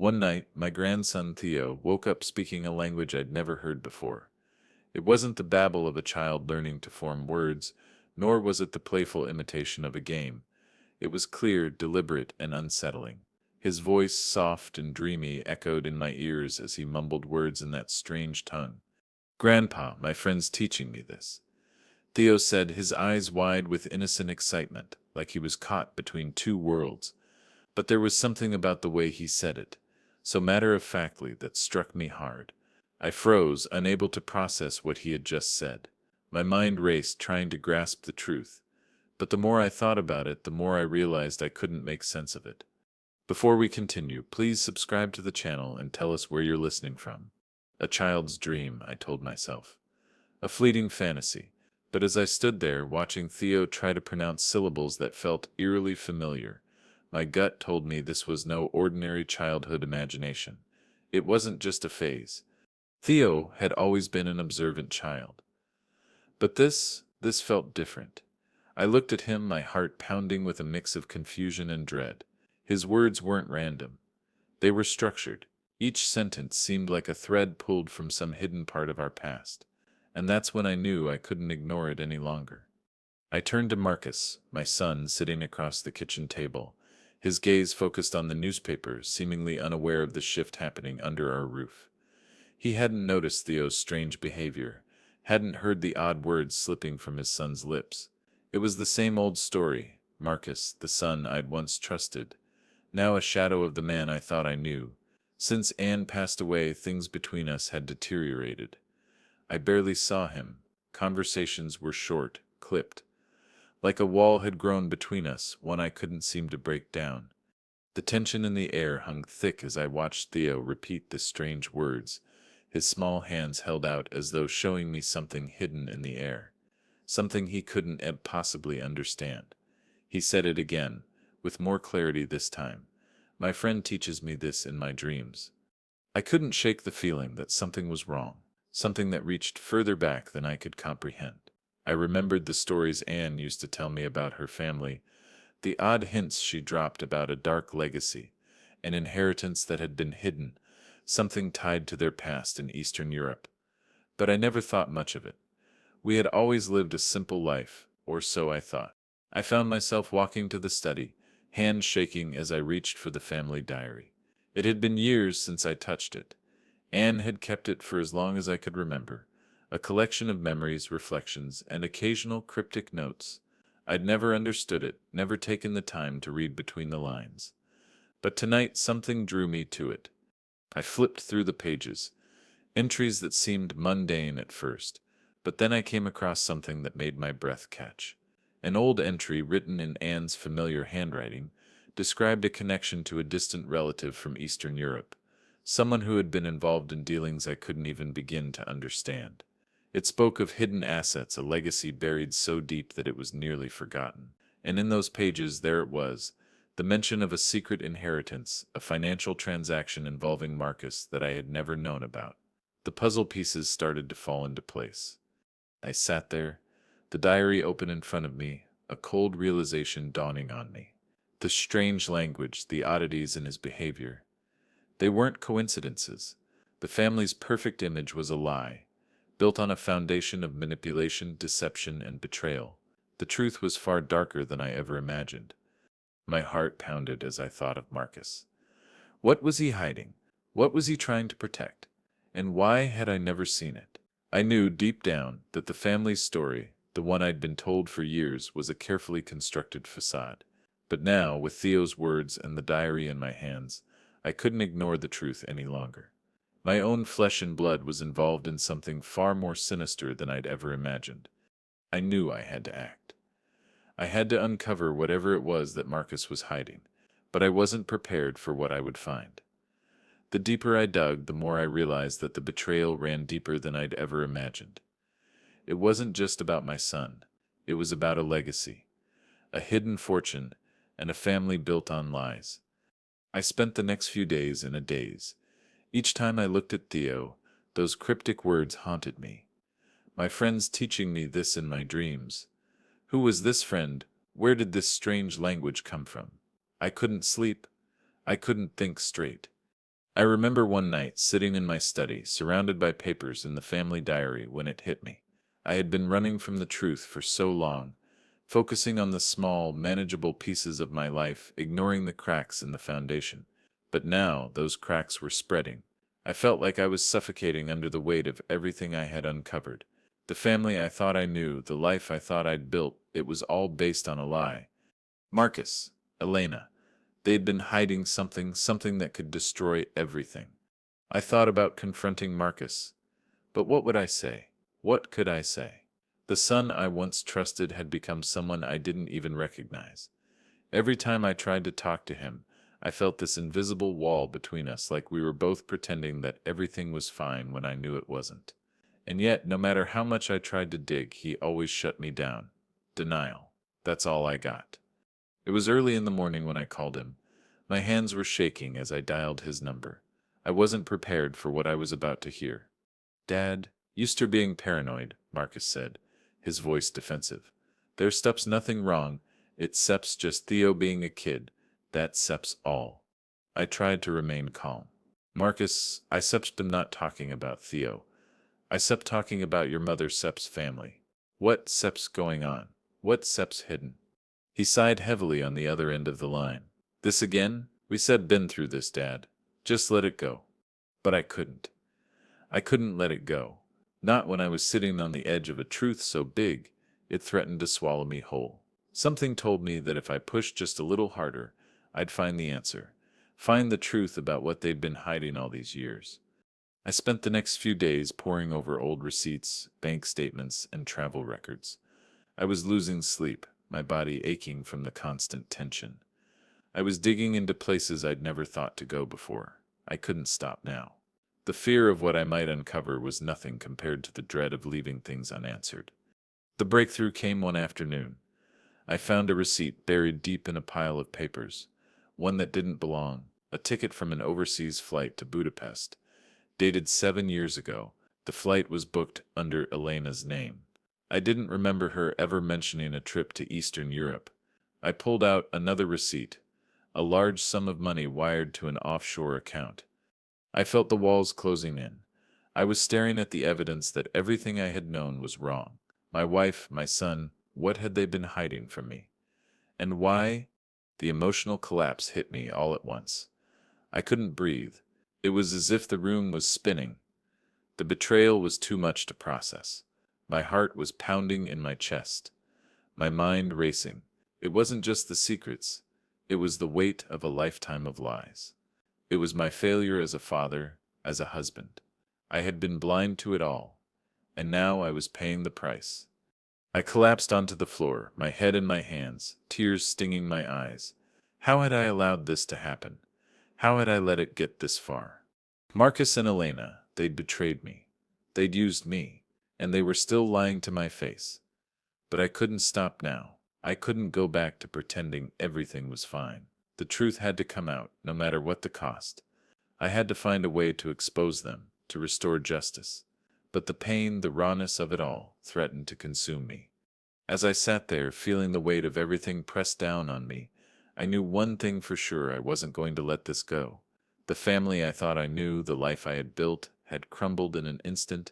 One night, my grandson Theo woke up speaking a language I'd never heard before. It wasn't the babble of a child learning to form words, nor was it the playful imitation of a game. It was clear, deliberate, and unsettling. His voice, soft and dreamy, echoed in my ears as he mumbled words in that strange tongue. "Grandpa, my friend's teaching me this," Theo said, his eyes wide with innocent excitement, like he was caught between two worlds. But there was something about the way he said it, so matter-of-factly, that struck me hard. I froze, unable to process what he had just said. My mind raced, trying to grasp the truth. But the more I thought about it, the more I realized I couldn't make sense of it. Before we continue, please subscribe to the channel and tell us where you're listening from. A child's dream, I told myself. A fleeting fantasy. But as I stood there, watching Theo try to pronounce syllables that felt eerily familiar, my gut told me this was no ordinary childhood imagination. It wasn't just a phase. Theo had always been an observant child. But this felt different. I looked at him, my heart pounding with a mix of confusion and dread. His words weren't random. They were structured. Each sentence seemed like a thread pulled from some hidden part of our past. And that's when I knew I couldn't ignore it any longer. I turned to Marcus, my son, sitting across the kitchen table, his gaze focused on the newspaper, seemingly unaware of the shift happening under our roof. He hadn't noticed Theo's strange behavior, hadn't heard the odd words slipping from his son's lips. It was the same old story. Marcus, the son I'd once trusted, now a shadow of the man I thought I knew. Since Anne passed away, things between us had deteriorated. I barely saw him. Conversations were short, clipped. Like a wall had grown between us, one I couldn't seem to break down. The tension in the air hung thick as I watched Theo repeat the strange words, his small hands held out as though showing me something hidden in the air, something he couldn't possibly understand. He said it again, with more clarity this time. "My friend teaches me this in my dreams." I couldn't shake the feeling that something was wrong, something that reached further back than I could comprehend. I remembered the stories Anne used to tell me about her family, the odd hints she dropped about a dark legacy, an inheritance that had been hidden, something tied to their past in Eastern Europe. But I never thought much of it. We had always lived a simple life, or so I thought. I found myself walking to the study, hands shaking as I reached for the family diary. It had been years since I touched it. Anne had kept it for as long as I could remember, a collection of memories, reflections, and occasional cryptic notes. I'd never understood it, never taken the time to read between the lines. But tonight something drew me to it. I flipped through the pages, entries that seemed mundane at first, but then I came across something that made my breath catch. An old entry written in Anne's familiar handwriting described a connection to a distant relative from Eastern Europe, someone who had been involved in dealings I couldn't even begin to understand. It spoke of hidden assets, a legacy buried so deep that it was nearly forgotten. And in those pages there it was, the mention of a secret inheritance, a financial transaction involving Marcus that I had never known about. The puzzle pieces started to fall into place. I sat there, the diary open in front of me, a cold realization dawning on me. The strange language, the oddities in his behavior. They weren't coincidences. The family's perfect image was a lie, built on a foundation of manipulation, deception, and betrayal. The truth was far darker than I ever imagined. My heart pounded as I thought of Marcus. What was he hiding? What was he trying to protect? And why had I never seen it? I knew deep down that the family's story, the one I'd been told for years, was a carefully constructed facade. But now, with Theo's words and the diary in my hands, I couldn't ignore the truth any longer. My own flesh and blood was involved in something far more sinister than I'd ever imagined. I knew I had to act. I had to uncover whatever it was that Marcus was hiding, but I wasn't prepared for what I would find. The deeper I dug, the more I realized that the betrayal ran deeper than I'd ever imagined. It wasn't just about my son. It was about a legacy, a hidden fortune, and a family built on lies. I spent the next few days in a daze. Each time I looked at Theo, those cryptic words haunted me. My friend's teaching me this in my dreams. Who was this friend? Where did this strange language come from? I couldn't sleep. I couldn't think straight. I remember one night sitting in my study, surrounded by papers in the family diary, when it hit me. I had been running from the truth for so long, focusing on the small, manageable pieces of my life, ignoring the cracks in the foundation. But now those cracks were spreading. I felt like I was suffocating under the weight of everything I had uncovered. The family I thought I knew, the life I thought I'd built, it was all based on a lie. Marcus, Elena. They'd been hiding something, something that could destroy everything. I thought about confronting Marcus. But what would I say? What could I say? The son I once trusted had become someone I didn't even recognize. Every time I tried to talk to him, I felt this invisible wall between us, like we were both pretending that everything was fine when I knew it wasn't. And yet, no matter how much I tried to dig, he always shut me down. Denial. That's all I got. It was early in the morning when I called him. My hands were shaking as I dialed his number. I wasn't prepared for what I was about to hear. Dad, you're being paranoid, Marcus said, his voice defensive. There's steps nothing wrong. It's Sep's just Theo being a kid. That's Sep's all. I tried to remain calm. Marcus, I Sep's been not talking about Theo. I Sep talking about your mother Sep's family. What Sep's going on? What Sep's hidden? He sighed heavily on the other end of the line. This again? We said been through this, Dad. Just let it go. But I couldn't. I couldn't let it go. Not when I was sitting on the edge of a truth so big, it threatened to swallow me whole. Something told me that if I pushed just a little harder, I'd find the answer. Find the truth about what they'd been hiding all these years. I spent the next few days poring over old receipts, bank statements, and travel records. I was losing sleep, my body aching from the constant tension. I was digging into places I'd never thought to go before. I couldn't stop now. The fear of what I might uncover was nothing compared to the dread of leaving things unanswered. The breakthrough came one afternoon. I found a receipt buried deep in a pile of papers, one that didn't belong, a ticket from an overseas flight to Budapest, dated 7 years ago. The flight was booked under Elena's name. I didn't remember her ever mentioning a trip to Eastern Europe. I pulled out another receipt, a large sum of money wired to an offshore account. I felt the walls closing in. I was staring at the evidence that everything I had known was wrong. My wife, my son, what had they been hiding from me? And why? The emotional collapse hit me all at once. I couldn't breathe. It was as if the room was spinning. The betrayal was too much to process. My heart was pounding in my chest, my mind racing. It wasn't just the secrets. It was the weight of a lifetime of lies. It was my failure as a father, as a husband. I had been blind to it all, and now I was paying the price. I collapsed onto the floor, my head in my hands, tears stinging my eyes. How had I allowed this to happen? How had I let it get this far? Marcus and Elena, they'd betrayed me. They'd used me, and they were still lying to my face. But I couldn't stop now. I couldn't go back to pretending everything was fine. The truth had to come out, no matter what the cost. I had to find a way to expose them, to restore justice. But the pain, the rawness of it all, threatened to consume me. As I sat there, feeling the weight of everything pressed down on me, I knew one thing for sure: I wasn't going to let this go. The family I thought I knew, the life I had built, had crumbled in an instant,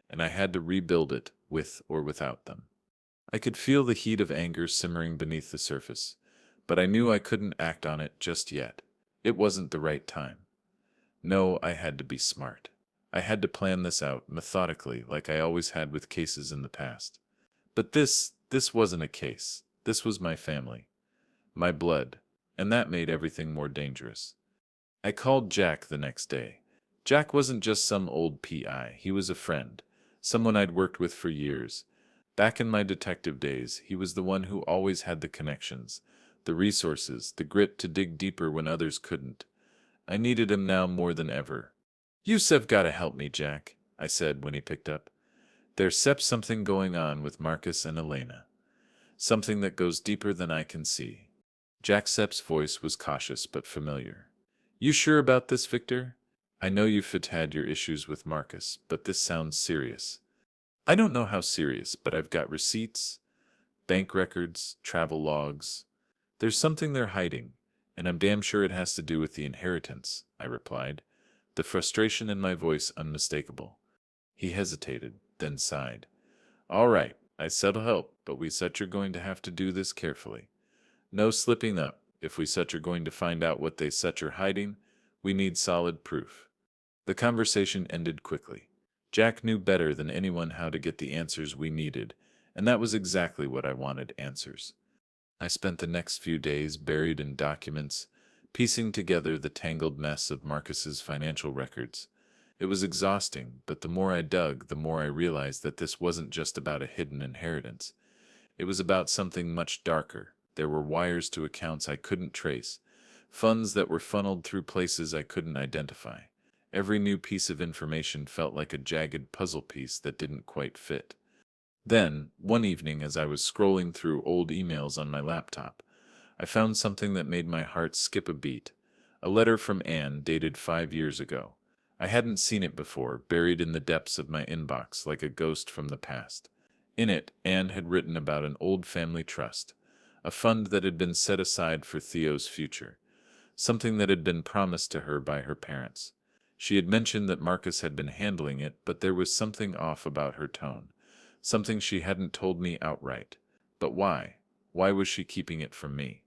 and I had to rebuild it, with or without them. I could feel the heat of anger simmering beneath the surface, but I knew I couldn't act on it just yet. It wasn't the right time. No, I had to be smart. I had to plan this out methodically, like I always had with cases in the past. But this wasn't a case. This was my family, my blood, and that made everything more dangerous. I called Jack the next day. Jack wasn't just some old PI, he was a friend, someone I'd worked with for years. Back in my detective days, he was the one who always had the connections, the resources, the grit to dig deeper when others couldn't. I needed him now more than ever. "You've gotta help me, Jack," I said when he picked up. "There's something going on with Marcus and Elena. Something that goes deeper than I can see." Jack Sepp's voice was cautious but familiar. "You sure about this, Victor? I know you've had your issues with Marcus, but this sounds serious." "I don't know how serious, but I've got receipts, bank records, travel logs. There's something they're hiding, and I'm damn sure it has to do with the inheritance," I replied. the frustration in my voice unmistakable. He hesitated, then sighed. All right, I said help, but we said you're going to have to do this carefully. No slipping up. If we such are going to find out what they such are hiding, we need solid proof. The conversation ended quickly. Jack knew better than anyone how to get the answers we needed, and that was exactly what I wanted, answers. I spent the next few days buried in documents, piecing together the tangled mess of Marcus's financial records. It was exhausting, but the more I dug, the more I realized that this wasn't just about a hidden inheritance. It was about something much darker. There were wires to accounts I couldn't trace, funds that were funneled through places I couldn't identify. Every new piece of information felt like a jagged puzzle piece that didn't quite fit. Then, one evening as I was scrolling through old emails on my laptop, I found something that made my heart skip a beat. A letter from Anne dated 5 years ago. I hadn't seen it before, buried in the depths of my inbox like a ghost from the past. In it, Anne had written about an old family trust, a fund that had been set aside for Theo's future, something that had been promised to her by her parents. She had mentioned that Marcus had been handling it, but there was something off about her tone, something she hadn't told me outright. But why? Why was she keeping it from me?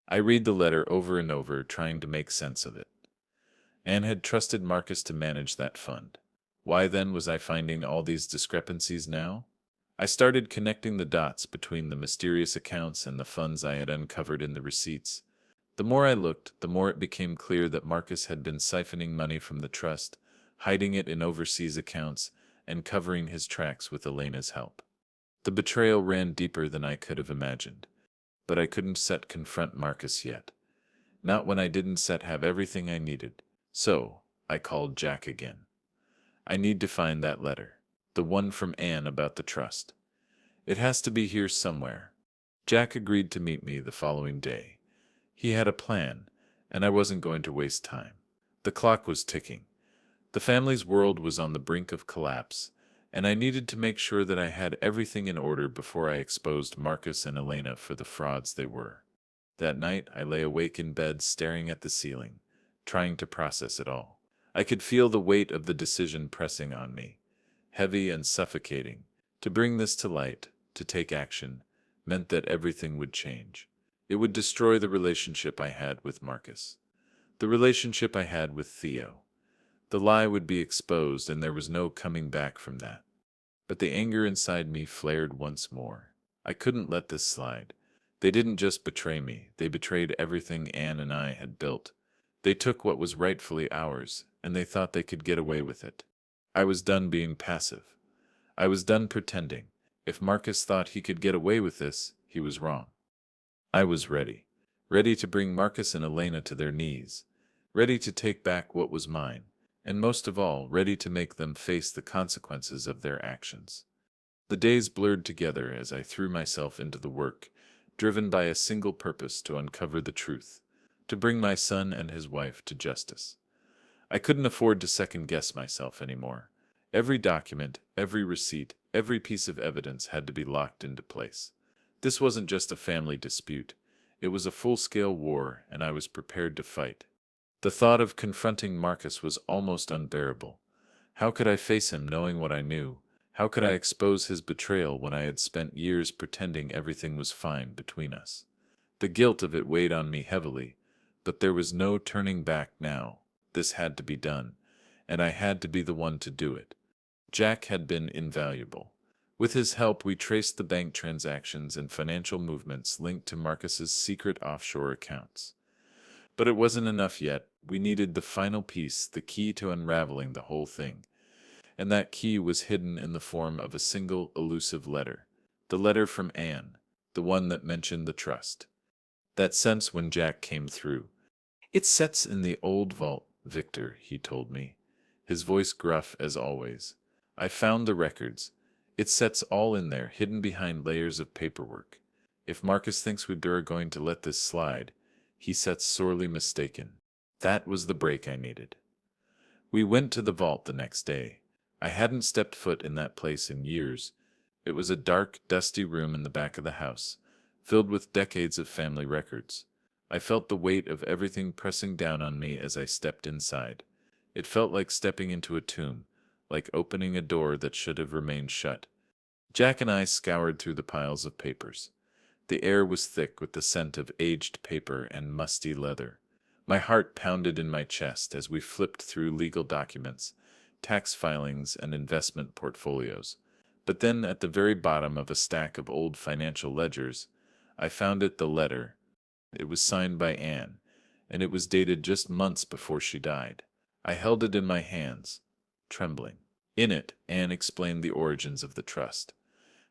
I read the letter over and over, trying to make sense of it. Anne had trusted Marcus to manage that fund. Why then was I finding all these discrepancies now? I started connecting the dots between the mysterious accounts and the funds I had uncovered in the receipts. The more I looked, the more it became clear that Marcus had been siphoning money from the trust, hiding it in overseas accounts, and covering his tracks with Elena's help. The betrayal ran deeper than I could have imagined, but I couldn't set confront Marcus yet. Not when I didn't set have everything I needed. So, I called Jack again. I need to find that letter, the one from Anne about the trust. It has to be here somewhere. Jack agreed to meet me the following day. He had a plan, and I wasn't going to waste time. The clock was ticking. The family's world was on the brink of collapse, and I needed to make sure that I had everything in order before I exposed Marcus and Elena for the frauds they were. That night, I lay awake in bed staring at the ceiling, trying to process it all. I could feel the weight of the decision pressing on me, heavy and suffocating. To bring this to light, to take action, meant that everything would change. It would destroy the relationship I had with Marcus, the relationship I had with Theo. The lie would be exposed, and there was no coming back from that. But the anger inside me flared once more. I couldn't let this slide. They didn't just betray me, they betrayed everything Anne and I had built. They took what was rightfully ours, and they thought they could get away with it. I was done being passive. I was done pretending. If Marcus thought he could get away with this, he was wrong. I was ready. Ready to bring Marcus and Elena to their knees. Ready to take back what was mine. And most of all, ready to make them face the consequences of their actions. The days blurred together as I threw myself into the work, driven by a single purpose: to uncover the truth, to bring my son and his wife to justice. I couldn't afford to second-guess myself anymore. Every document, every receipt, every piece of evidence had to be locked into place. This wasn't just a family dispute. It was a full-scale war, and I was prepared to fight. The thought of confronting Marcus was almost unbearable. How could I face him knowing what I knew? How could I expose his betrayal when I had spent years pretending everything was fine between us? The guilt of it weighed on me heavily, but there was no turning back now. This had to be done, and I had to be the one to do it. Jack had been invaluable. With his help, we traced the bank transactions and financial movements linked to Marcus's secret offshore accounts. But it wasn't enough yet. We needed the final piece, the key to unraveling the whole thing. And that key was hidden in the form of a single elusive letter. The letter from Anne, the one that mentioned the trust. That sense when Jack came through. "It sets in the old vault, Victor," he told me, his voice gruff as always. "I found the records. It sets all in there, hidden behind layers of paperwork. If Marcus thinks we're going to let this slide, he sets sorely mistaken." That was the break I needed. We went to the vault the next day. I hadn't stepped foot in that place in years. It was a dark, dusty room in the back of the house, filled with decades of family records. I felt the weight of everything pressing down on me as I stepped inside. It felt like stepping into a tomb, like opening a door that should have remained shut. Jack and I scoured through the piles of papers. The air was thick with the scent of aged paper and musty leather. My heart pounded in my chest as we flipped through legal documents, tax filings, and investment portfolios. But then, at the very bottom of a stack of old financial ledgers, I found the letter. It was signed by Anne, and it was dated just months before she died. I held it in my hands, trembling. In it, Anne explained the origins of the trust,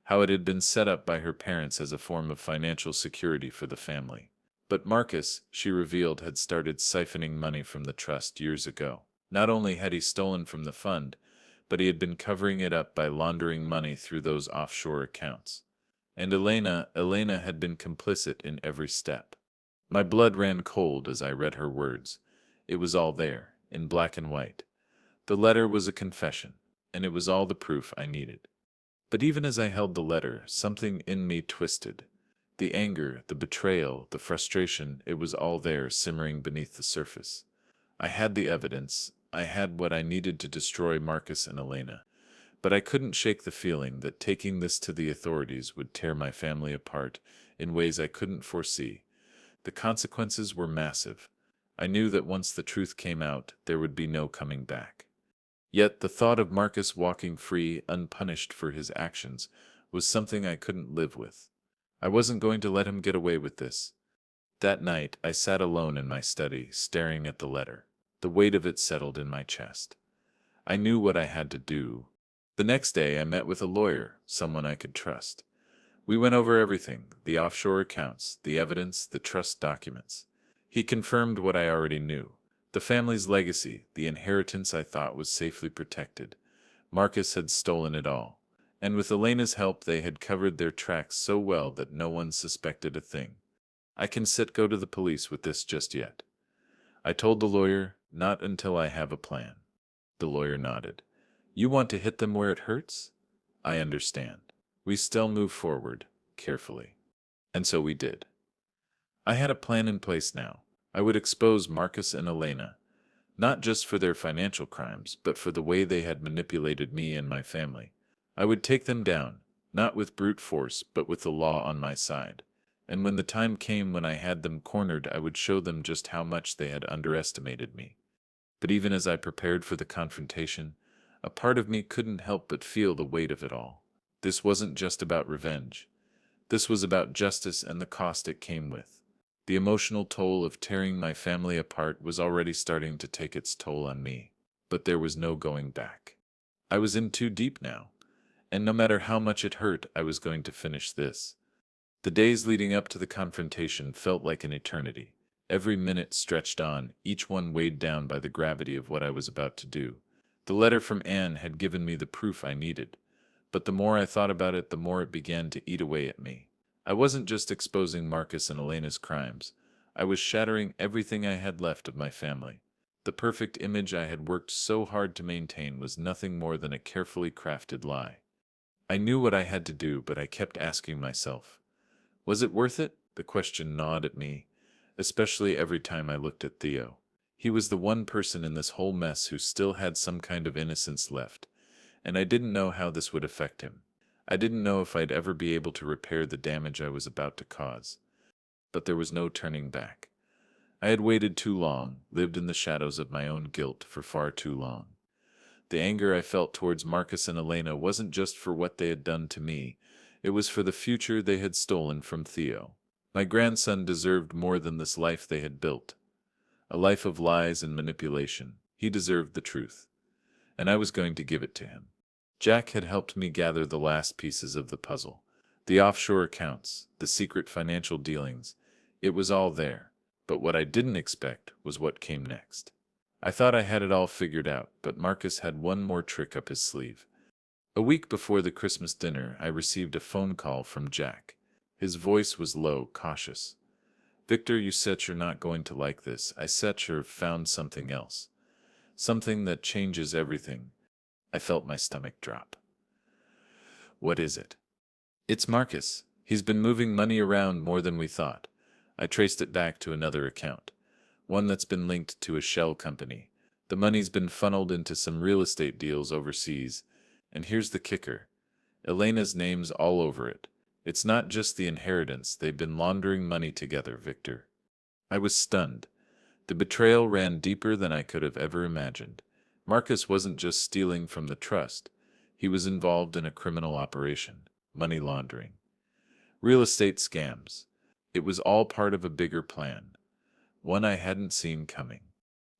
how it had been set up by her parents as a form of financial security for the family. But Marcus, she revealed, had started siphoning money from the trust years ago. Not only had he stolen from the fund, but he had been covering it up by laundering money through those offshore accounts. And Elena had been complicit in every step. My blood ran cold as I read her words. It was all there, in black and white. The letter was a confession, and it was all the proof I needed. But even as I held the letter, something in me twisted. The anger, the betrayal, the frustration, it was all there, simmering beneath the surface. I had the evidence. I had what I needed to destroy Marcus and Elena. But I couldn't shake the feeling that taking this to the authorities would tear my family apart in ways I couldn't foresee. The consequences were massive. I knew that once the truth came out, there would be no coming back. Yet the thought of Marcus walking free, unpunished for his actions, was something I couldn't live with. I wasn't going to let him get away with this. That night, I sat alone in my study, staring at the letter. The weight of it settled in my chest. I knew what I had to do. The next day, I met with a lawyer, someone I could trust. We went over everything, the offshore accounts, the evidence, the trust documents. He confirmed what I already knew. The family's legacy, the inheritance I thought was safely protected. Marcus had stolen it all. And with Elena's help, they had covered their tracks so well that no one suspected a thing. I can go to the police with this just yet. I told the lawyer, not until I have a plan. The lawyer nodded. You want to hit them where it hurts? I understand. We still move forward, carefully. And so we did. I had a plan in place now. I would expose Marcus and Elena, not just for their financial crimes, but for the way they had manipulated me and my family. I would take them down, not with brute force, but with the law on my side. And when the time came when I had them cornered, I would show them just how much they had underestimated me. But even as I prepared for the confrontation, a part of me couldn't help but feel the weight of it all. This wasn't just about revenge. This was about justice and the cost it came with. The emotional toll of tearing my family apart was already starting to take its toll on me, but there was no going back. I was in too deep now, and no matter how much it hurt, I was going to finish this. The days leading up to the confrontation felt like an eternity. Every minute stretched on, each one weighed down by the gravity of what I was about to do. The letter from Anne had given me the proof I needed, but the more I thought about it, the more it began to eat away at me. I wasn't just exposing Marcus and Elena's crimes. I was shattering everything I had left of my family. The perfect image I had worked so hard to maintain was nothing more than a carefully crafted lie. I knew what I had to do, but I kept asking myself, was it worth it? The question gnawed at me, especially every time I looked at Theo. He was the one person in this whole mess who still had some kind of innocence left, and I didn't know how this would affect him. I didn't know if I'd ever be able to repair the damage I was about to cause. But there was no turning back. I had waited too long, lived in the shadows of my own guilt for far too long. The anger I felt towards Marcus and Elena wasn't just for what they had done to me, it was for the future they had stolen from Theo. My grandson deserved more than this life they had built. A life of lies and manipulation. He deserved the truth. And I was going to give it to him. Jack had helped me gather the last pieces of the puzzle. The offshore accounts, the secret financial dealings. It was all there. But what I didn't expect was what came next. I thought I had it all figured out, but Marcus had one more trick up his sleeve. A week before the Christmas dinner, I received a phone call from Jack. His voice was low, cautious. Victor, you said you're not going to like this. I said you've found something else. Something that changes everything. I felt my stomach drop. What is it? It's Marcus. He's been moving money around more than we thought. I traced it back to another account. One that's been linked to a shell company. The money's been funneled into some real estate deals overseas, and here's the kicker. Elena's name's all over it. It's not just the inheritance, they've been laundering money together, Victor. I was stunned. The betrayal ran deeper than I could have ever imagined. Marcus wasn't just stealing from the trust. He was involved in a criminal operation, money laundering, real estate scams. It was all part of a bigger plan, one I hadn't seen coming.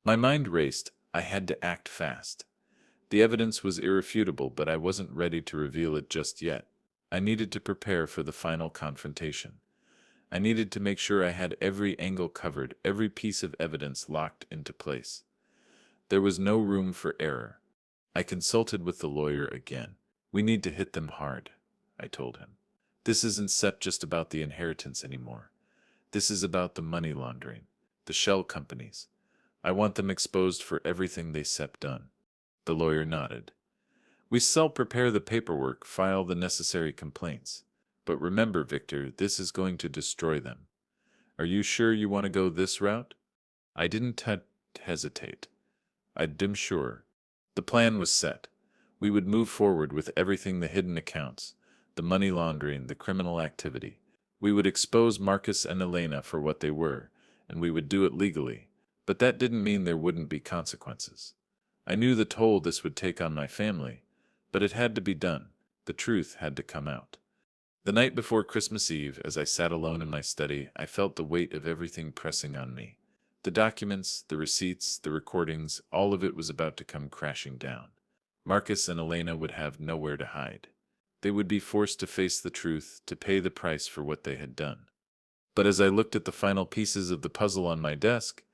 My mind raced. I had to act fast. The evidence was irrefutable, but I wasn't ready to reveal it just yet. I needed to prepare for the final confrontation. I needed to make sure I had every angle covered, every piece of evidence locked into place. There was no room for error. I consulted with the lawyer again. We need to hit them hard, I told him. This isn't just about the inheritance anymore. This is about the money laundering, the shell companies. I want them exposed for everything they done. The lawyer nodded. We shall prepare the paperwork, file the necessary complaints. But remember, Victor, this is going to destroy them. Are you sure you want to go this route? I didn't hesitate. I'm sure. The plan was set. We would move forward with everything: the hidden accounts, the money laundering, the criminal activity. We would expose Marcus and Elena for what they were, and we would do it legally. But that didn't mean there wouldn't be consequences. I knew the toll this would take on my family, but it had to be done. The truth had to come out. The night before Christmas Eve, as I sat alone in my study, I felt the weight of everything pressing on me. The documents, the receipts, the recordings, all of it was about to come crashing down. Marcus and Elena would have nowhere to hide. They would be forced to face the truth, to pay the price for what they had done. But as I looked at the final pieces of the puzzle on my desk,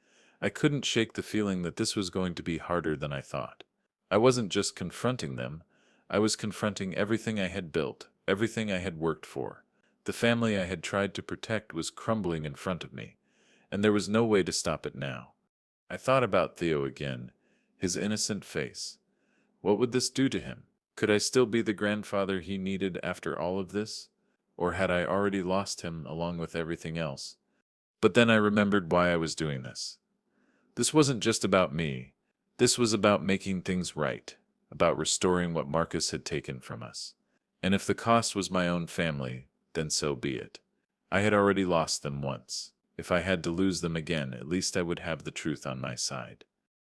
I couldn't shake the feeling that this was going to be harder than I thought. I wasn't just confronting them, I was confronting everything I had built, everything I had worked for. The family I had tried to protect was crumbling in front of me, and there was no way to stop it now. I thought about Theo again, his innocent face. What would this do to him? Could I still be the grandfather he needed after all of this? Or had I already lost him along with everything else? But then I remembered why I was doing this. This wasn't just about me. This was about making things right, about restoring what Marcus had taken from us. And if the cost was my own family, then so be it. I had already lost them once. If I had to lose them again, at least I would have the truth on my side.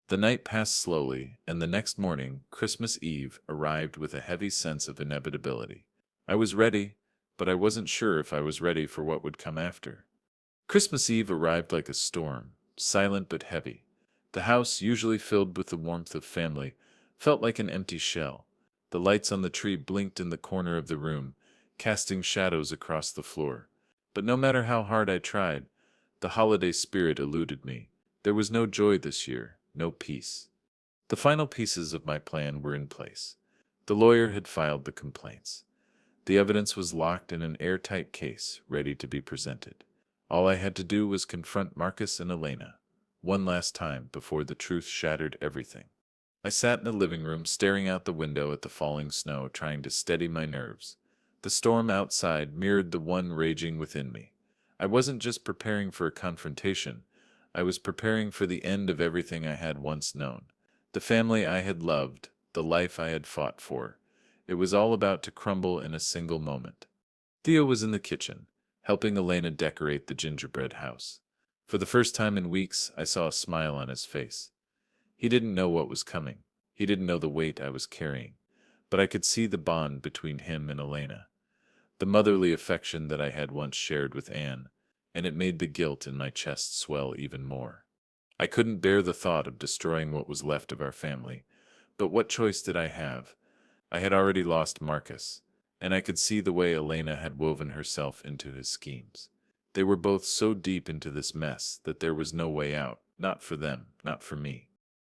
The night passed slowly, and the next morning, Christmas Eve, arrived with a heavy sense of inevitability. I was ready, but I wasn't sure if I was ready for what would come after. Christmas Eve arrived like a storm, silent but heavy. The house, usually filled with the warmth of family, felt like an empty shell. The lights on the tree blinked in the corner of the room, casting shadows across the floor. But no matter how hard I tried, the holiday spirit eluded me. There was no joy this year, no peace. The final pieces of my plan were in place. The lawyer had filed the complaints. The evidence was locked in an airtight case, ready to be presented. All I had to do was confront Marcus and Elena, one last time before the truth shattered everything. I sat in the living room, staring out the window at the falling snow, trying to steady my nerves. The storm outside mirrored the one raging within me. I wasn't just preparing for a confrontation, I was preparing for the end of everything I had once known. The family I had loved, the life I had fought for. It was all about to crumble in a single moment. Theo was in the kitchen, helping Elena decorate the gingerbread house. For the first time in weeks, I saw a smile on his face. He didn't know what was coming. He didn't know the weight I was carrying. But I could see the bond between him and Elena, the motherly affection that I had once shared with Anne, and it made the guilt in my chest swell even more. I couldn't bear the thought of destroying what was left of our family, but what choice did I have? I had already lost Marcus, and I could see the way Elena had woven herself into his schemes. They were both so deep into this mess that there was no way out, not for them, not for me.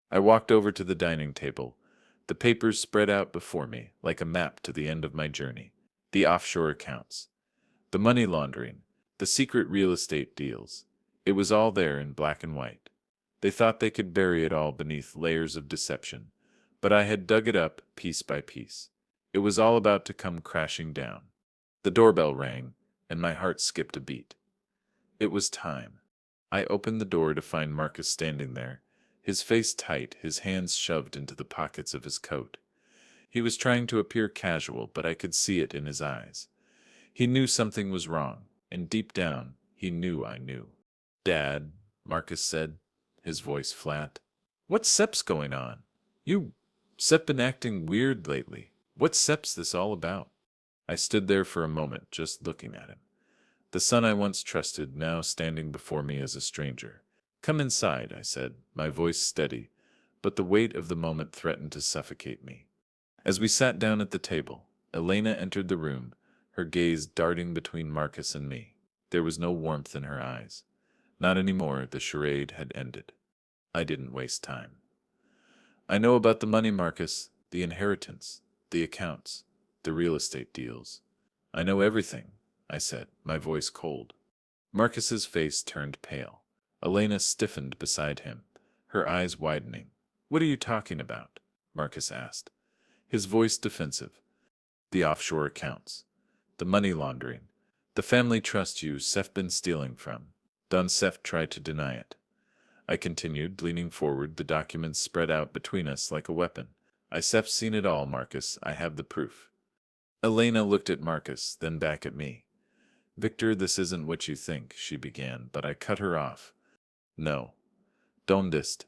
I walked over to the dining table, the papers spread out before me like a map to the end of my journey. The offshore accounts, the money laundering, the secret real estate deals. It was all there in black and white. They thought they could bury it all beneath layers of deception, but I had dug it up piece by piece. It was all about to come crashing down. The doorbell rang, and my heart skipped a beat. It was time. I opened the door to find Marcus standing there, his face tight, his hands shoved into the pockets of his coat. He was trying to appear casual, but I could see it in his eyes. He knew something was wrong, and deep down, he knew I knew. "Dad," Marcus said, his voice flat. "What's Sep's going on? Sep been acting weird lately. What's Sep's this all about?" I stood there for a moment, just looking at him. The son I once trusted, now standing before me as a stranger. "Come inside," I said, my voice steady, but the weight of the moment threatened to suffocate me. As we sat down at the table, Elena entered the room, her gaze darting between Marcus and me. There was no warmth in her eyes. Not anymore, the charade had ended. I didn't waste time. "I know about the money, Marcus, the inheritance, the accounts, the real estate deals. I know everything," I said, my voice cold. Marcus's face turned pale. Elena stiffened beside him, her eyes widening. "What are you talking about?" Marcus asked, his voice defensive. "The offshore accounts, the money laundering, the family trust you Seth been stealing from." Don Seth tried to deny it. I continued, leaning forward, the documents spread out between us like a weapon. "I've seen it all, Marcus. I have the proof." Elena looked at Marcus, then back at me. "Victor, this isn't what you think," she began, but I cut her off. "No. Don't.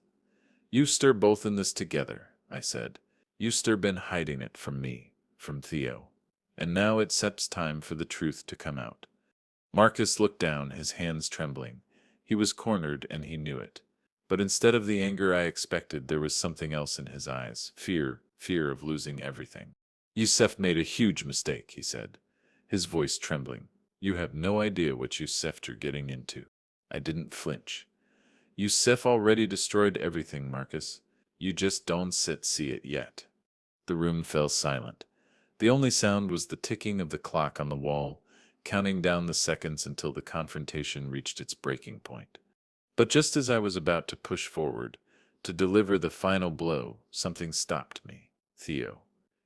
You stir both in this together," I said. "You stir been hiding it from me, from Theo. And now it sets time for the truth to come out." Marcus looked down, his hands trembling. He was cornered, and he knew it. But instead of the anger I expected, there was something else in his eyes. Fear of losing everything. "You've made a huge mistake," he said, his voice trembling. "You have no idea what you're getting into." I didn't flinch. "You've already destroyed everything, Marcus. You just don't see it yet." The room fell silent. The only sound was the ticking of the clock on the wall, counting down the seconds until the confrontation reached its breaking point. But just as I was about to push forward, to deliver the final blow, something stopped me. Theo.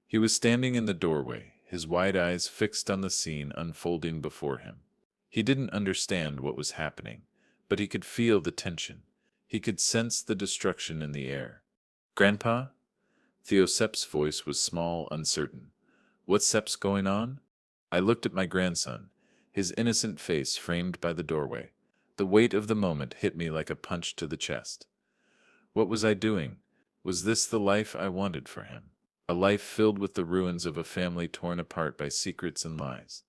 He was standing in the doorway, his wide eyes fixed on the scene unfolding before him. He didn't understand what was happening, but he could feel the tension. He could sense the destruction in the air. "Grandpa?" Theo Sep's voice was small, uncertain. "What's Sep's going on?" I looked at my grandson, his innocent face framed by the doorway. The weight of the moment hit me like a punch to the chest. What was I doing? Was this the life I wanted for him? A life filled with the ruins of a family torn apart by secrets and lies.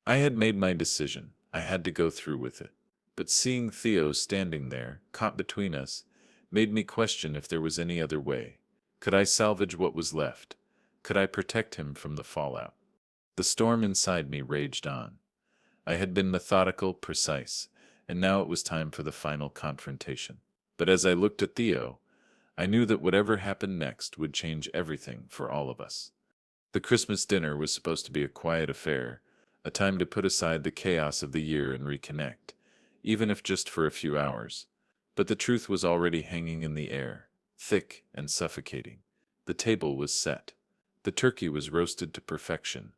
I had made my decision. I had to go through with it. But seeing Theo standing there, caught between us, made me question if there was any other way. Could I salvage what was left? Could I protect him from the fallout? The storm inside me raged on. I had been methodical, precise, and now it was time for the final confrontation. But as I looked at Theo, I knew that whatever happened next would change everything for all of us. The Christmas dinner was supposed to be a quiet affair, a time to put aside the chaos of the year and reconnect, even if just for a few hours. But the truth was already hanging in the air, thick and suffocating. The table was set. The turkey was roasted to perfection,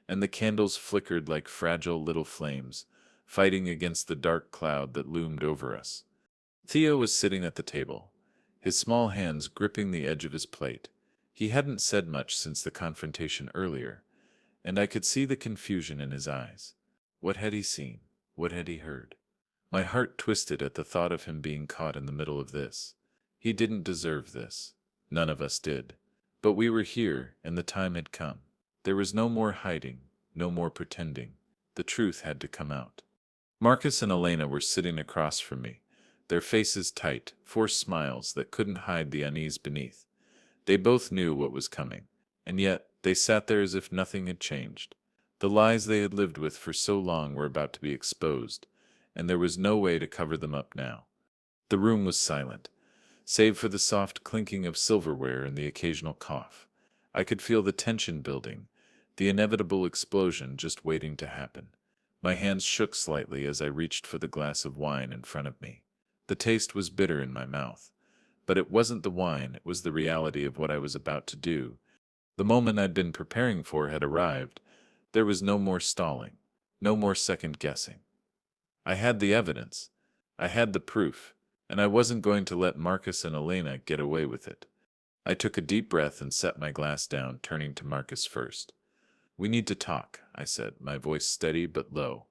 and the candles flickered like fragile little flames, fighting against the dark cloud that loomed over us. Theo was sitting at the table, his small hands gripping the edge of his plate. He hadn't said much since the confrontation earlier, and I could see the confusion in his eyes. What had he seen? What had he heard? My heart twisted at the thought of him being caught in the middle of this. He didn't deserve this. None of us did. But we were here, and the time had come. There was no more hiding, no more pretending. The truth had to come out. Marcus and Elena were sitting across from me, their faces tight, forced smiles that couldn't hide the unease beneath. They both knew what was coming, and yet they sat there as if nothing had changed. The lies they had lived with for so long were about to be exposed, and there was no way to cover them up now. The room was silent, save for the soft clinking of silverware and the occasional cough. I could feel the tension building, the inevitable explosion just waiting to happen. My hands shook slightly as I reached for the glass of wine in front of me. The taste was bitter in my mouth, but it wasn't the wine, it was the reality of what I was about to do. The moment I'd been preparing for had arrived. There was no more stalling, no more second guessing. I had the evidence. I had the proof, and I wasn't going to let Marcus and Elena get away with it. I took a deep breath and set my glass down, turning to Marcus first. "We need to talk," I said, my voice steady but low.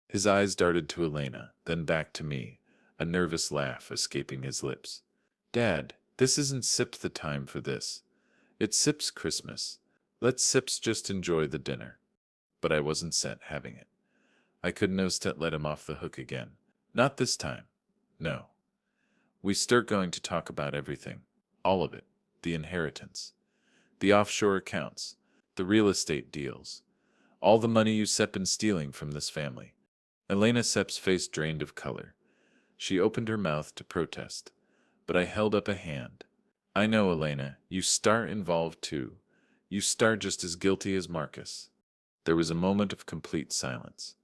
His eyes darted to Elena, then back to me, a nervous laugh escaping his lips. "Dad, this isn't Sips the time for this. It's Sips Christmas. Let Sips just enjoy the dinner." But I wasn't set having it. I couldn't let him off the hook again. Not this time. No. We start going to talk about everything. All of it. The inheritance. The offshore accounts. The real estate deals. All the money you Sepp been stealing from this family. Elena Sepp's face drained of color. She opened her mouth to protest, but I held up a hand. "I know, Elena, you star involved too. You star just as guilty as Marcus." There was a moment of complete silence.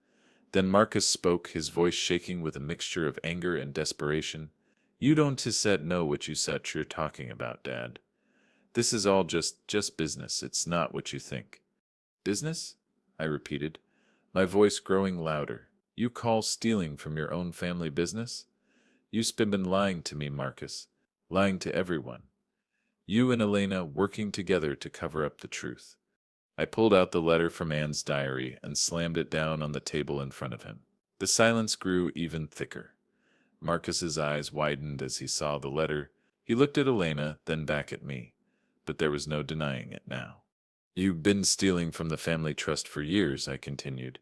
Then Marcus spoke, his voice shaking with a mixture of anger and desperation. "You don't said know what you said you're talking about, Dad. This is all just business. It's not what you think." "Business?" I repeated, my voice growing louder. "You call stealing from your own family business? You've been lying to me, Marcus. Lying to everyone. You and Elena working together to cover up the truth." I pulled out the letter from Anne's diary and slammed it down on the table in front of him. The silence grew even thicker. Marcus's eyes widened as he saw the letter. He looked at Elena, then back at me. But there was no denying it now. "You've been stealing from the family trust for years," I continued,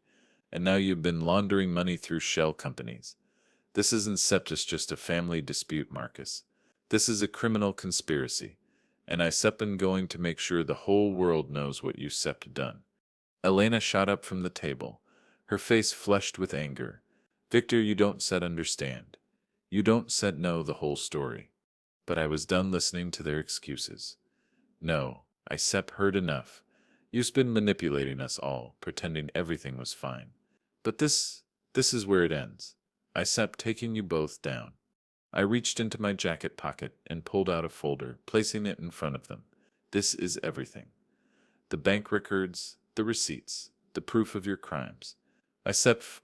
"and now you've been laundering money through shell companies. This isn't septus just a family dispute, Marcus. This is a criminal conspiracy, and I been going to make sure the whole world knows what you sept done." Elena shot up from the table, her face flushed with anger. "Victor, you don't said understand. You don't said know the whole story." But I was done listening to their excuses. "No, I heard enough. You've been manipulating us all, pretending everything was fine. But this is where it ends. I taking you both down." I reached into my jacket pocket and pulled out a folder, placing it in front of them. "This is everything. The bank records, the receipts, the proof of your crimes. I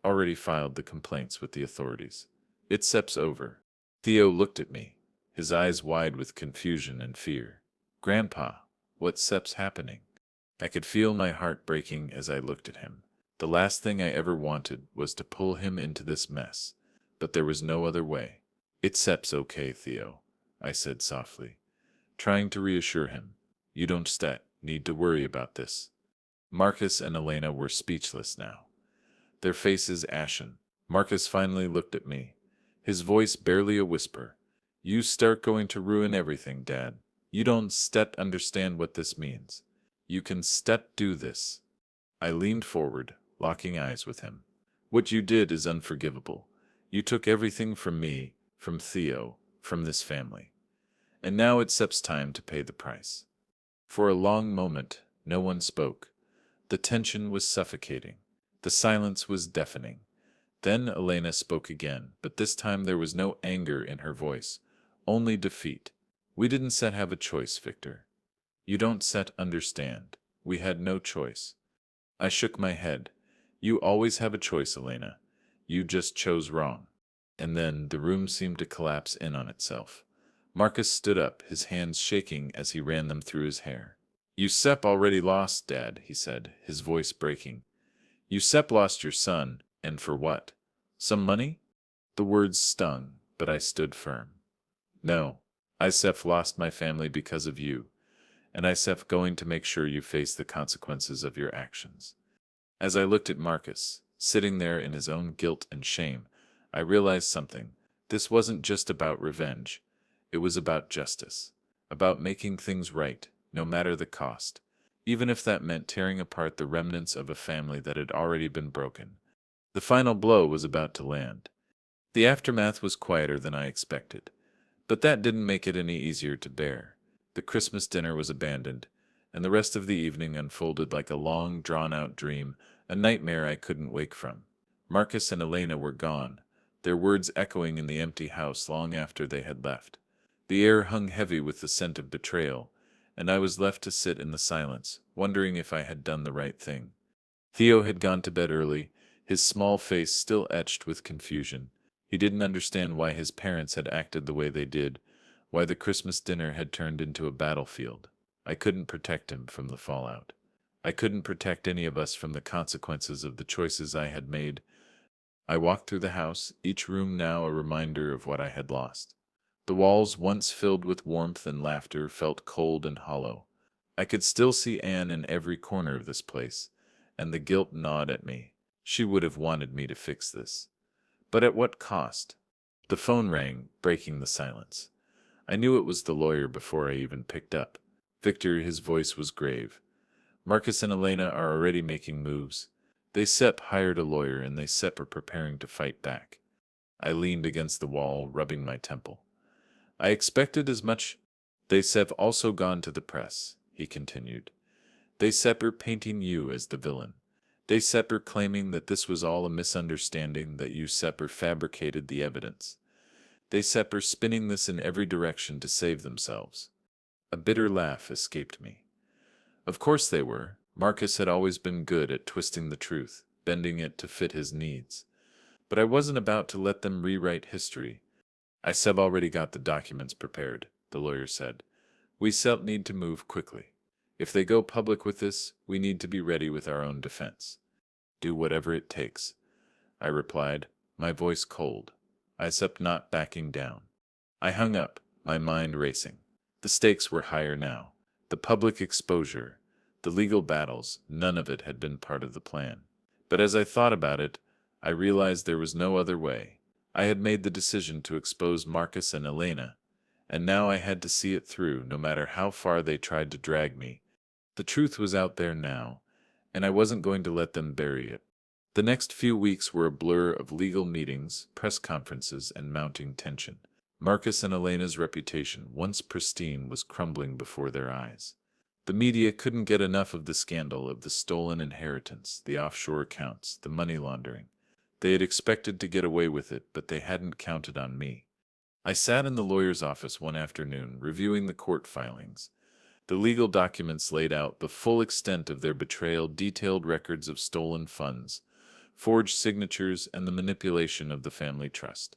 already filed the complaints with the authorities. It's over." Theo looked at me, his eyes wide with confusion and fear. "Grandpa, what's happening?" I could feel my heart breaking as I looked at him. The last thing I ever wanted was to pull him into this mess, but there was no other way. "It's okay, Theo," I said softly, trying to reassure him. "You don't need to worry about this." Marcus and Elena were speechless now, their faces ashen. Marcus finally looked at me, his voice barely a whisper. "You start going to ruin everything, Dad. You don't understand what this means. You can do this." I leaned forward, locking eyes with him. "What you did is unforgivable. You took everything from me, from Theo, from this family. And now it's time to pay the price." For a long moment, no one spoke. The tension was suffocating. The silence was deafening. Then Elena spoke again, but this time there was no anger in her voice, only defeat. "We didn't have a choice, Victor. You don't understand. We had no choice." I shook my head. "You always have a choice, Elena. You just chose wrong." And then the room seemed to collapse in on itself. Marcus stood up, his hands shaking as he ran them through his hair. "You already lost, Dad," he said, his voice breaking. "You lost your son, and for what? Some money?" The words stung, but I stood firm. "No, I lost my family because of you, and I going to make sure you face the consequences of your actions." As I looked at Marcus, sitting there in his own guilt and shame, I realized something. This wasn't just about revenge. It was about justice. About making things right, no matter the cost. Even if that meant tearing apart the remnants of a family that had already been broken. The final blow was about to land. The aftermath was quieter than I expected. But that didn't make it any easier to bear. The Christmas dinner was abandoned, and the rest of the evening unfolded like a long, drawn-out dream, a nightmare I couldn't wake from. Marcus and Elena were gone, their words echoing in the empty house long after they had left. The air hung heavy with the scent of betrayal, and I was left to sit in the silence, wondering if I had done the right thing. Theo had gone to bed early, his small face still etched with confusion. He didn't understand why his parents had acted the way they did, why the Christmas dinner had turned into a battlefield. I couldn't protect him from the fallout. I couldn't protect any of us from the consequences of the choices I had made. I walked through the house, each room now a reminder of what I had lost. The walls, once filled with warmth and laughter, felt cold and hollow. I could still see Anne in every corner of this place, and the guilt gnawed at me. She would have wanted me to fix this. But at what cost? The phone rang, breaking the silence. I knew it was the lawyer before I even picked up. Victor, his voice was grave. Marcus and Elena are already making moves. They Sepp hired a lawyer and they Sepp are preparing to fight back. I leaned against the wall, rubbing my temple. I expected as much. They Sepp also gone to the press, he continued. They Sepp are painting you as the villain. They Sepp are claiming that this was all a misunderstanding, that you Sepp are fabricated the evidence. They Sepp are spinning this in every direction to save themselves. A bitter laugh escaped me. Of course they were. Marcus had always been good at twisting the truth, bending it to fit his needs. But I wasn't about to let them rewrite history. I have already got the documents prepared, the lawyer said. We need to move quickly. If they go public with this, we need to be ready with our own defense. Do whatever it takes, I replied, my voice cold. I kept not backing down. I hung up, my mind racing. The stakes were higher now. The public exposure, the legal battles, none of it had been part of the plan. But as I thought about it, I realized there was no other way. I had made the decision to expose Marcus and Elena, and now I had to see it through, no matter how far they tried to drag me. The truth was out there now, and I wasn't going to let them bury it. The next few weeks were a blur of legal meetings, press conferences, and mounting tension. Marcus and Elena's reputation, once pristine, was crumbling before their eyes. The media couldn't get enough of the scandal of the stolen inheritance, the offshore accounts, the money laundering. They had expected to get away with it, but they hadn't counted on me. I sat in the lawyer's office one afternoon, reviewing the court filings. The legal documents laid out the full extent of their betrayal, detailed records of stolen funds, forged signatures, and the manipulation of the family trust.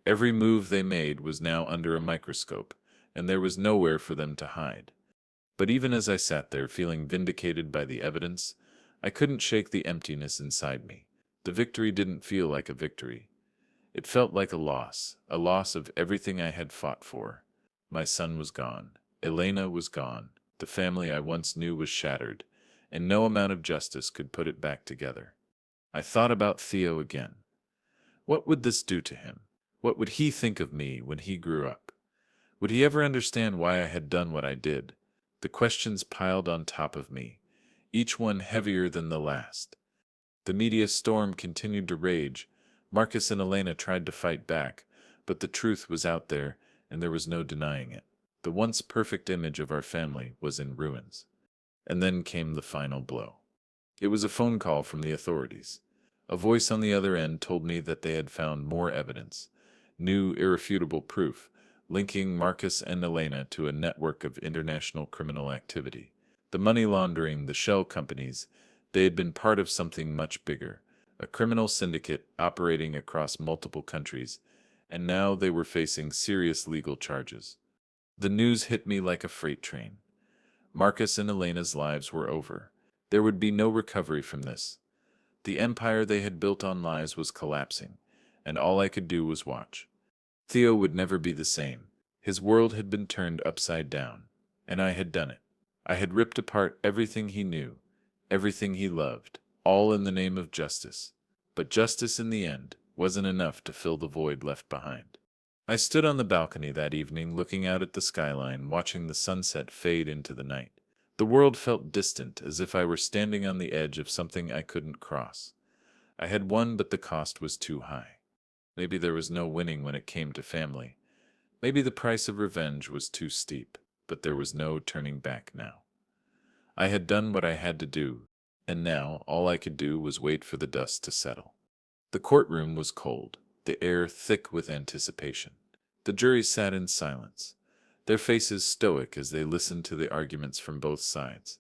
Every move they made was now under a microscope, and there was nowhere for them to hide. But even as I sat there feeling vindicated by the evidence, I couldn't shake the emptiness inside me. The victory didn't feel like a victory. It felt like a loss of everything I had fought for. My son was gone. Elena was gone. The family I once knew was shattered, and no amount of justice could put it back together. I thought about Theo again. What would this do to him? What would he think of me when he grew up? Would he ever understand why I had done what I did? The questions piled on top of me, each one heavier than the last. The media storm continued to rage. Marcus and Elena tried to fight back, but the truth was out there, and there was no denying it. The once perfect image of our family was in ruins. And then came the final blow. It was a phone call from the authorities. A voice on the other end told me that they had found more evidence, new irrefutable proof, linking Marcus and Elena to a network of international criminal activity. The money laundering, the shell companies, they had been part of something much bigger, a criminal syndicate operating across multiple countries, and now they were facing serious legal charges. The news hit me like a freight train. Marcus and Elena's lives were over. There would be no recovery from this. The empire they had built on lies was collapsing, and all I could do was watch. Theo would never be the same. His world had been turned upside down, and I had done it. I had ripped apart everything he knew, everything he loved, all in the name of justice. But justice in the end wasn't enough to fill the void left behind. I stood on the balcony that evening, looking out at the skyline, watching the sunset fade into the night. The world felt distant, as if I were standing on the edge of something I couldn't cross. I had won, but the cost was too high. Maybe there was no winning when it came to family. Maybe the price of revenge was too steep, but there was no turning back now. I had done what I had to do, and now all I could do was wait for the dust to settle. The courtroom was cold, the air thick with anticipation. The jury sat in silence, their faces stoic as they listened to the arguments from both sides.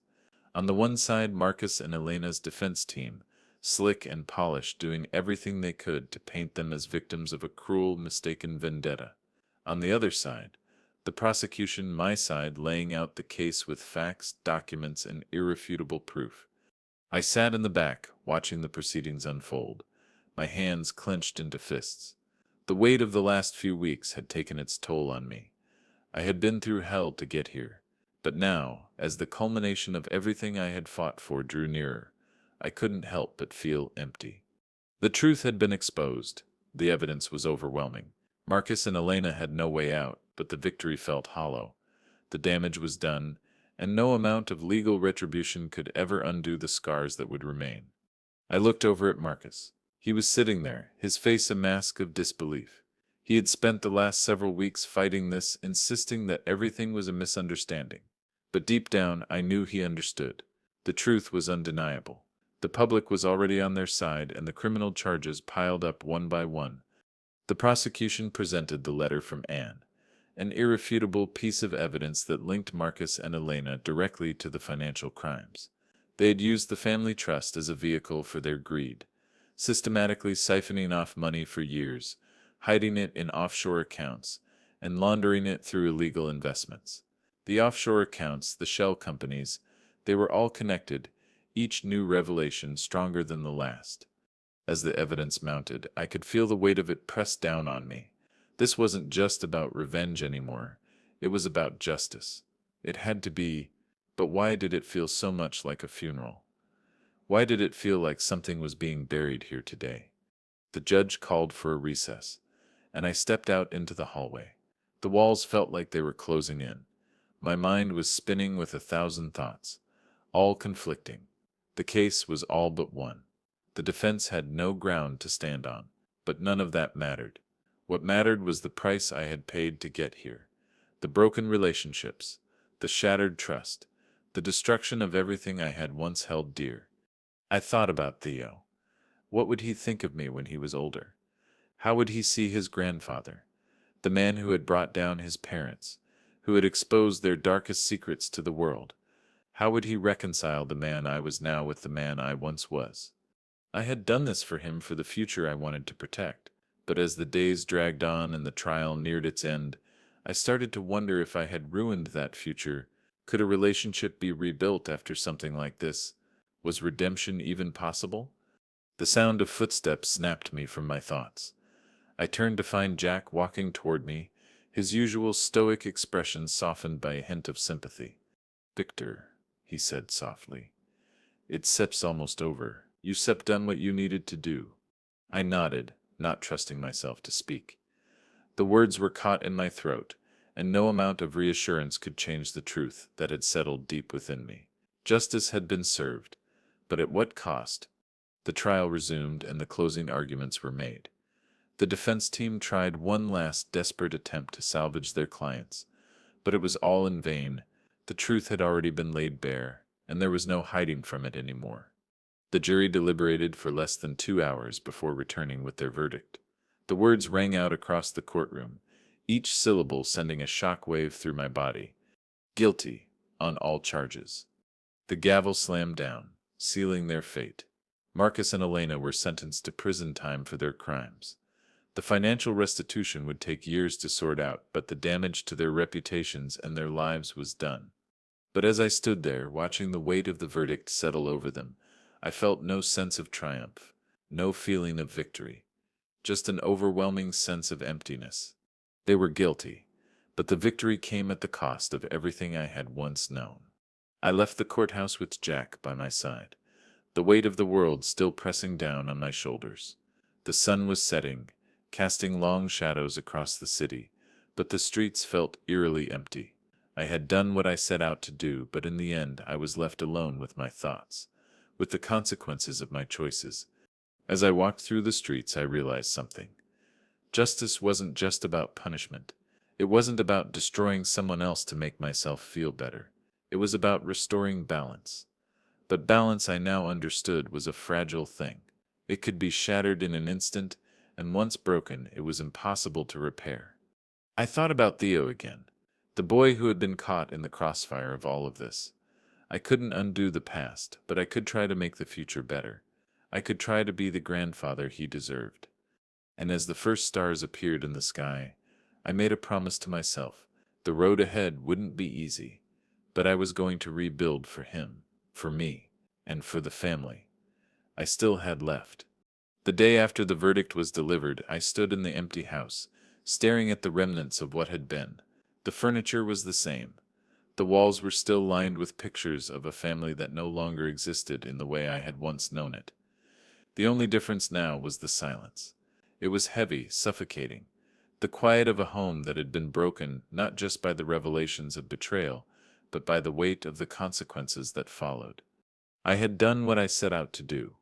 On the one side, Marcus and Elena's defense team, slick and polished, doing everything they could to paint them as victims of a cruel, mistaken vendetta. On the other side, the prosecution, my side, laying out the case with facts, documents, and irrefutable proof. I sat in the back, watching the proceedings unfold, my hands clenched into fists. The weight of the last few weeks had taken its toll on me. I had been through hell to get here. But now, as the culmination of everything I had fought for drew nearer, I couldn't help but feel empty. The truth had been exposed. The evidence was overwhelming. Marcus and Elena had no way out, but the victory felt hollow. The damage was done, and no amount of legal retribution could ever undo the scars that would remain. I looked over at Marcus. He was sitting there, his face a mask of disbelief. He had spent the last several weeks fighting this, insisting that everything was a misunderstanding. But deep down, I knew he understood. The truth was undeniable. The public was already on their side, and the criminal charges piled up one by one. The prosecution presented the letter from Anne, an irrefutable piece of evidence that linked Marcus and Elena directly to the financial crimes. They had used the family trust as a vehicle for their greed, systematically siphoning off money for years, hiding it in offshore accounts, and laundering it through illegal investments. The offshore accounts, the shell companies, they were all connected, each new revelation stronger than the last. As the evidence mounted, I could feel the weight of it pressed down on me. This wasn't just about revenge anymore. It was about justice. It had to be, but why did it feel so much like a funeral? Why did it feel like something was being buried here today? The judge called for a recess, and I stepped out into the hallway. The walls felt like they were closing in. My mind was spinning with 1,000 thoughts, all conflicting. The case was all but won. The defense had no ground to stand on, but none of that mattered. What mattered was the price I had paid to get here. The broken relationships, the shattered trust, the destruction of everything I had once held dear. I thought about Theo. What would he think of me when he was older? How would he see his grandfather, the man who had brought down his parents, who had exposed their darkest secrets to the world? How would he reconcile the man I was now with the man I once was? I had done this for him, for the future I wanted to protect. But as the days dragged on and the trial neared its end, I started to wonder if I had ruined that future. Could a relationship be rebuilt after something like this? Was redemption even possible? The sound of footsteps snapped me from my thoughts. I turned to find Jack walking toward me, his usual stoic expression softened by a hint of sympathy. "Victor," he said softly, "it's almost over. You've done what you needed to do." I nodded, not trusting myself to speak. The words were caught in my throat, and no amount of reassurance could change the truth that had settled deep within me. Justice had been served, but at what cost? The trial resumed, and the closing arguments were made. The defense team tried one last desperate attempt to salvage their clients, but it was all in vain. The truth had already been laid bare, and there was no hiding from it anymore. The jury deliberated for less than 2 hours before returning with their verdict. The words rang out across the courtroom, each syllable sending a shock wave through my body. Guilty on all charges. The gavel slammed down, sealing their fate. Marcus and Elena were sentenced to prison time for their crimes. The financial restitution would take years to sort out, but the damage to their reputations and their lives was done. But as I stood there, watching the weight of the verdict settle over them, I felt no sense of triumph, no feeling of victory, just an overwhelming sense of emptiness. They were guilty, but the victory came at the cost of everything I had once known. I left the courthouse with Jack by my side, the weight of the world still pressing down on my shoulders. The sun was setting, casting long shadows across the city, but the streets felt eerily empty. I had done what I set out to do, but in the end I was left alone with my thoughts, with the consequences of my choices. As I walked through the streets, I realized something. Justice wasn't just about punishment. It wasn't about destroying someone else to make myself feel better. It was about restoring balance. But balance, I now understood, was a fragile thing. It could be shattered in an instant, and once broken, it was impossible to repair. I thought about Theo again, the boy who had been caught in the crossfire of all of this. I couldn't undo the past, but I could try to make the future better. I could try to be the grandfather he deserved. And as the first stars appeared in the sky, I made a promise to myself. The road ahead wouldn't be easy, but I was going to rebuild for him, for me, and for the family I still had left. The day after the verdict was delivered, I stood in the empty house, staring at the remnants of what had been. The furniture was the same. The walls were still lined with pictures of a family that no longer existed in the way I had once known it. The only difference now was the silence. It was heavy, suffocating. The quiet of a home that had been broken not just by the revelations of betrayal, but by the weight of the consequences that followed. I had done what I set out to do.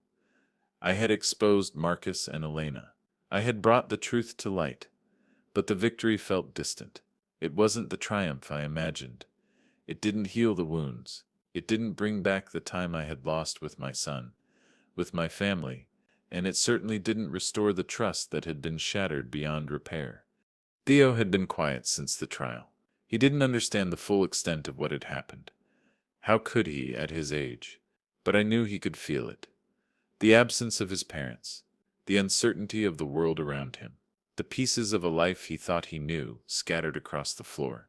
I had exposed Marcus and Elena. I had brought the truth to light. But the victory felt distant. It wasn't the triumph I imagined. It didn't heal the wounds. It didn't bring back the time I had lost with my son, with my family, and it certainly didn't restore the trust that had been shattered beyond repair. Theo had been quiet since the trial. He didn't understand the full extent of what had happened. How could he at his age? But I knew he could feel it. The absence of his parents, the uncertainty of the world around him, the pieces of a life he thought he knew scattered across the floor.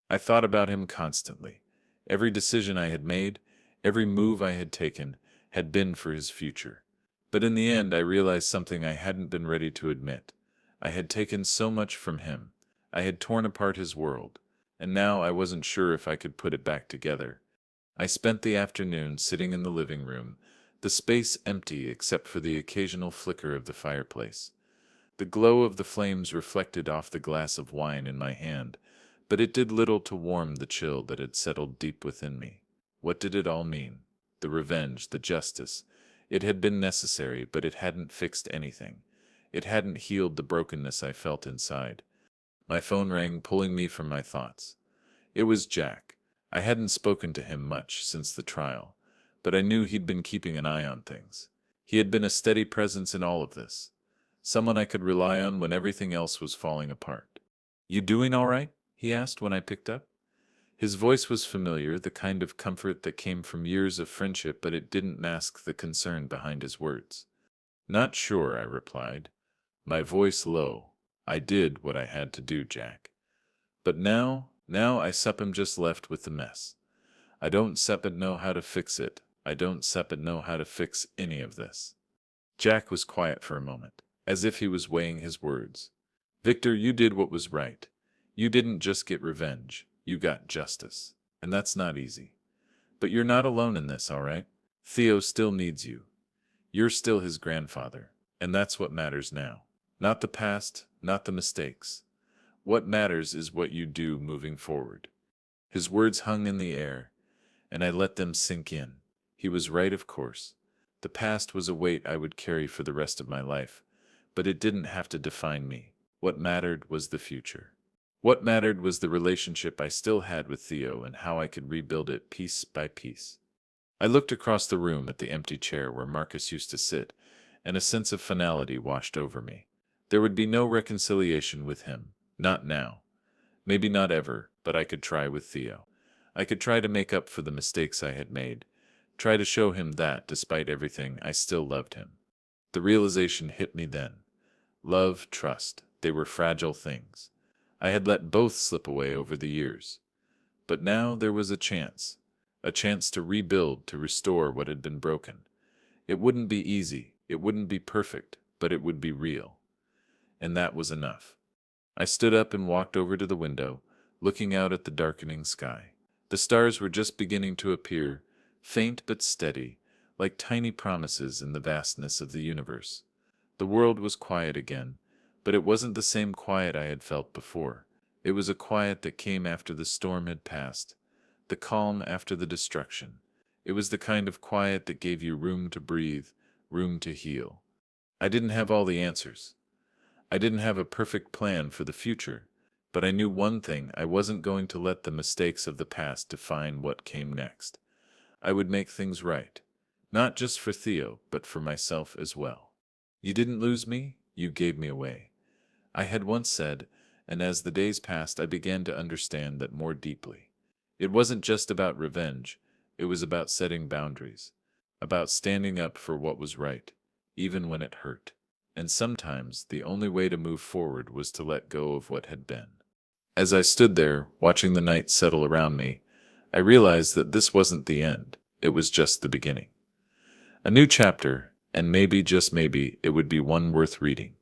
I thought about him constantly. Every decision I had made, every move I had taken, had been for his future. But in the end, I realized something I hadn't been ready to admit. I had taken so much from him. I had torn apart his world, and now I wasn't sure if I could put it back together. I spent the afternoon sitting in the living room, the space empty except for the occasional flicker of the fireplace. The glow of the flames reflected off the glass of wine in my hand, but it did little to warm the chill that had settled deep within me. What did it all mean? The revenge, the justice. It had been necessary, but it hadn't fixed anything. It hadn't healed the brokenness I felt inside. My phone rang, pulling me from my thoughts. It was Jack. I hadn't spoken to him much since the trial, but I knew he'd been keeping an eye on things. He had been a steady presence in all of this. Someone I could rely on when everything else was falling apart. "You doing all right?" he asked when I picked up. His voice was familiar, the kind of comfort that came from years of friendship, but it didn't mask the concern behind his words. "Not sure," I replied, my voice low. "I did what I had to do, Jack. But now I sup am just left with the mess. I don't seppin know how to fix it. I don't seppin know how to fix any of this." Jack was quiet for a moment, as if he was weighing his words. "Victor, you did what was right. You didn't just get revenge. You got justice. And that's not easy. But you're not alone in this, all right? Theo still needs you. You're still his grandfather. And that's what matters now. Not the past, not the mistakes. What matters is what you do moving forward." His words hung in the air, and I let them sink in. He was right, of course. The past was a weight I would carry for the rest of my life, but it didn't have to define me. What mattered was the future. What mattered was the relationship I still had with Theo and how I could rebuild it piece by piece. I looked across the room at the empty chair where Marcus used to sit, and a sense of finality washed over me. There would be no reconciliation with him. Not now. Maybe not ever, but I could try with Theo. I could try to make up for the mistakes I had made, try to show him that, despite everything, I still loved him. The realization hit me then. Love, trust, they were fragile things. I had let both slip away over the years. But now there was a chance to rebuild, to restore what had been broken. It wouldn't be easy, it wouldn't be perfect, but it would be real. And that was enough. I stood up and walked over to the window, looking out at the darkening sky. The stars were just beginning to appear, faint but steady, like tiny promises in the vastness of the universe. The world was quiet again, but it wasn't the same quiet I had felt before. It was a quiet that came after the storm had passed, the calm after the destruction. It was the kind of quiet that gave you room to breathe, room to heal. I didn't have all the answers. I didn't have a perfect plan for the future, but I knew one thing: I wasn't going to let the mistakes of the past define what came next. I would make things right, not just for Theo, but for myself as well. "You didn't lose me, you gave me away," I had once said, and as the days passed I began to understand that more deeply. It wasn't just about revenge, it was about setting boundaries, about standing up for what was right. even when it hurt. And sometimes the only way to move forward was to let go of what had been. As I stood there, watching the night settle around me, I realized that this wasn't the end, it was just the beginning. A new chapter, and maybe, just maybe, it would be one worth reading.